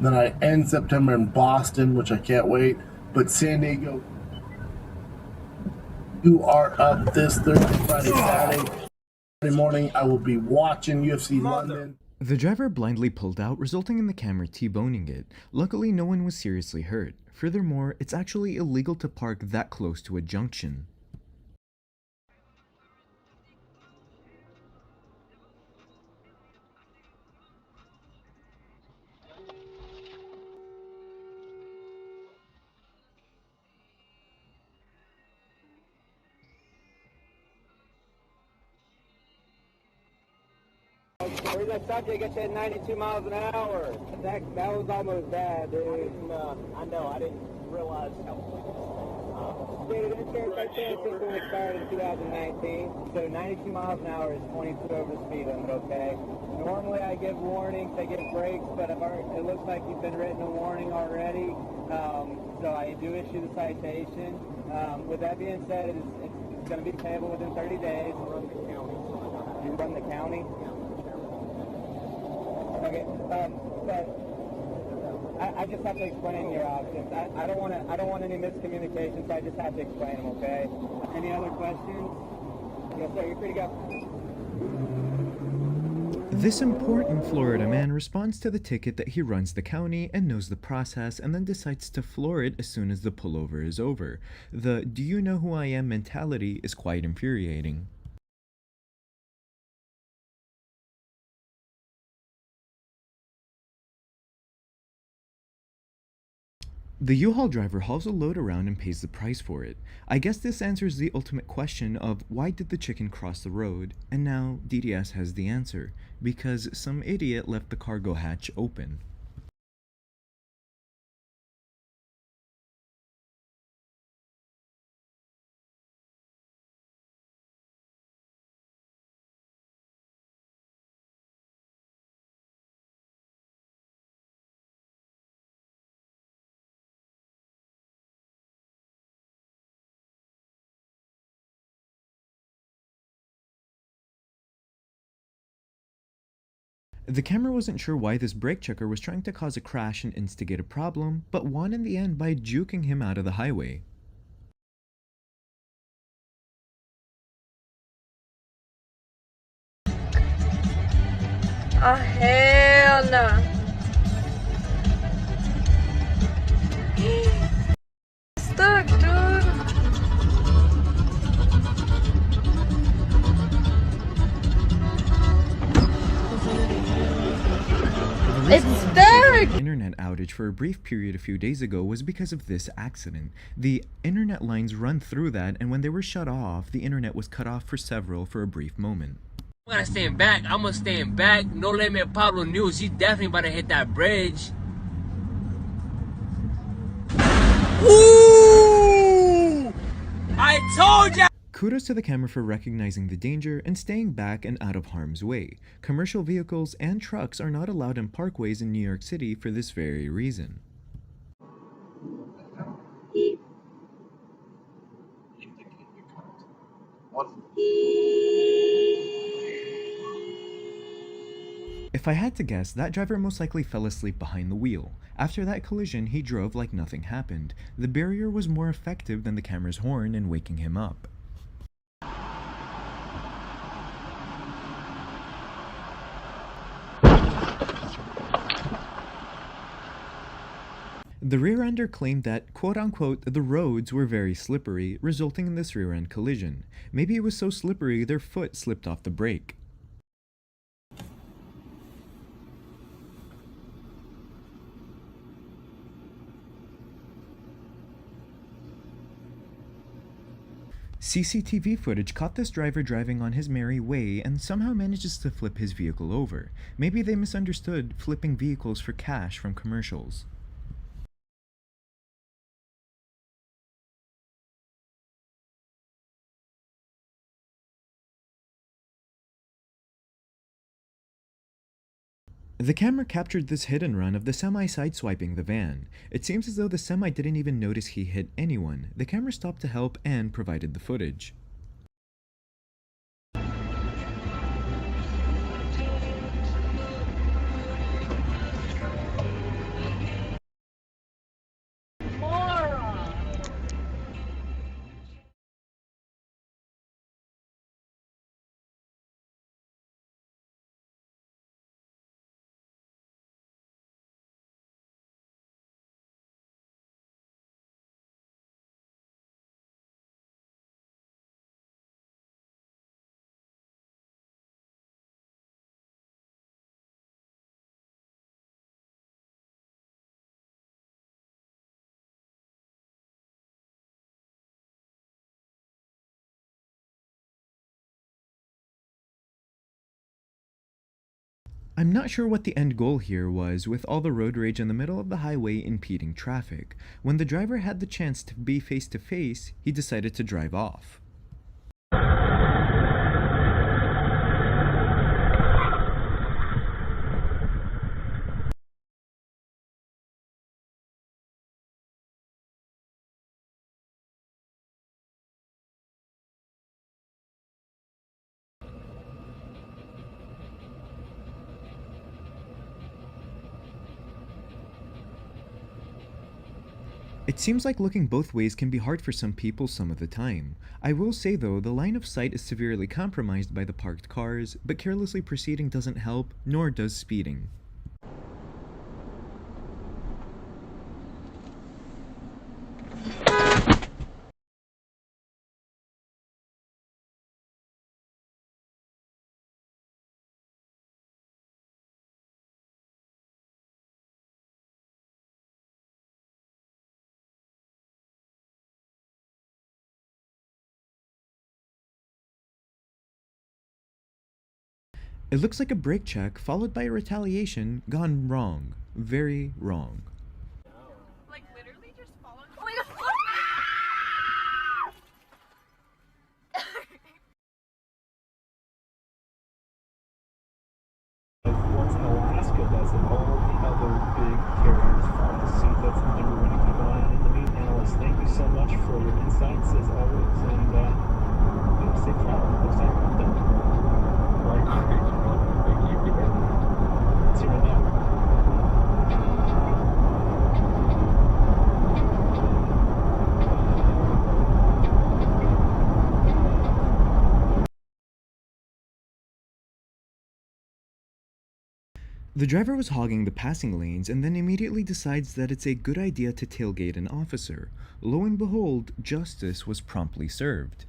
Then I end September in Boston, which I can't wait. But San Diego, you are up this Thursday, Friday, Saturday morning. I will be watching UFC London. The driver blindly pulled out, resulting in the camera T-boning it. Luckily, no one was seriously hurt. Furthermore, it's actually illegal to park that close to a junction. Where's that subject gets you at 92 miles an hour? That was almost bad, dude. I know, I didn't realize how. Stated insurance system expired in 2019, so 92 miles an hour is 22 over the speed limit, okay? Normally I give warnings, I give breaks, but it looks like you've been written a warning already, so I do issue the citation. With that being said, it's going to be payable within 30 days. You run the county? Okay, but I just have to explain your options. I don't want any miscommunication, so I just have to explain them, okay? Any other questions? Yes, sir, you're free to go. This important Florida man responds to the ticket that he runs the county and knows the process and then decides to floor it as soon as the pullover is over. The "do you know who I am" mentality is quite infuriating. The U-Haul driver hauls a load around and pays the price for it. I guess this answers the ultimate question of why did the chicken cross the road, and now DDS has the answer, because some idiot left the cargo hatch open. The camera wasn't sure why this brake checker was trying to cause a crash and instigate a problem, but won in the end by juking him out of the highway. Oh, hell no. Stuck, dude. It's stuck! Internet outage for a brief period a few days ago was because of this accident. The internet lines run through that, and when they were shut off, the internet was cut off for a brief moment. I'm gonna stand back. I'm gonna stand back. No limit Pablo News. He's definitely about to hit that bridge. Ooh! I told ya! Kudos to the camera for recognizing the danger and staying back and out of harm's way. Commercial vehicles and trucks are not allowed in parkways in New York City for this very reason. If I had to guess, that driver most likely fell asleep behind the wheel. After that collision, he drove like nothing happened. The barrier was more effective than the camera's horn in waking him up. The rear-ender claimed that, quote-unquote, the roads were very slippery, resulting in this rear-end collision. Maybe it was so slippery their foot slipped off the brake. CCTV footage caught this driver driving on his merry way and somehow manages to flip his vehicle over. Maybe they misunderstood flipping vehicles for cash from commercials. The camera captured this hit and run of the semi sideswiping the van. It seems as though the semi didn't even notice he hit anyone. The camera stopped to help and provided the footage. I'm not sure what the end goal here was with all the road rage in the middle of the highway impeding traffic. When the driver had the chance to be face to face, he decided to drive off. It seems like looking both ways can be hard for some people some of the time. I will say though, the line of sight is severely compromised by the parked cars, but carelessly proceeding doesn't help, nor does speeding. It looks like a brake check followed by a retaliation gone wrong. Very wrong. Like literally just following. Once in Alaska does it, all the other big carriers follow suit. That's the number one to keep an eye on. In the mean, analysts, thank you so much for your insights as always, and safe travel. Looks like we're done. Right. Thank you. Let's see right now. The driver was hogging the passing lanes and then immediately decides that it's a good idea to tailgate an officer. Lo and behold, justice was promptly served.